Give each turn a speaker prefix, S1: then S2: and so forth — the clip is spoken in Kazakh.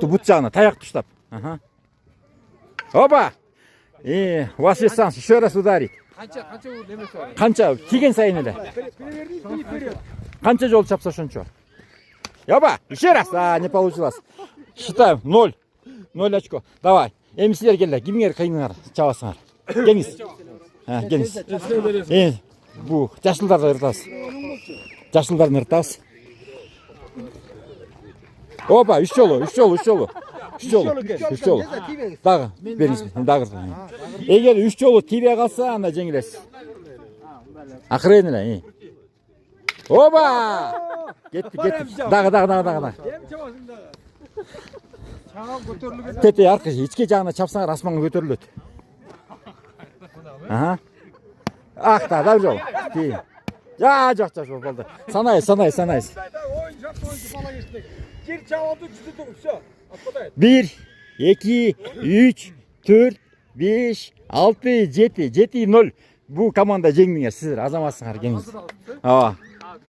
S1: Бұт жағына, таяқты ұштап. Опа! У вас есть шанс, еще раз ударить. Қанша, тиген сайын еле. Қанша жол чапса шончо. Опа, еще раз. Не получилось. Считаем, 0. 0 очко. Давай. Емісілер келді, кемеңер қайыныңар, чабасыңар. Кеңіз. Кеңіз. Бұл, жашылдарды ұртас. Жашылдарын ұртас. Опа, үш жолу. Дағы, беріңіз, дағы. Егер үш жолу тибе қалса, анда жеңілес. Ақырын еле. Опа! Кеттік. Дағы. Тете арқы, ичке жағына чапсаңар, асманға көтеріледі. Ақта, дәу жол. Жоқ, болды. Санайыз. 1, 2, 3, 4, 5, 6, 7, 0. Бұл команда жеңдіңер, сіздер азаматсыңар, кеңіз.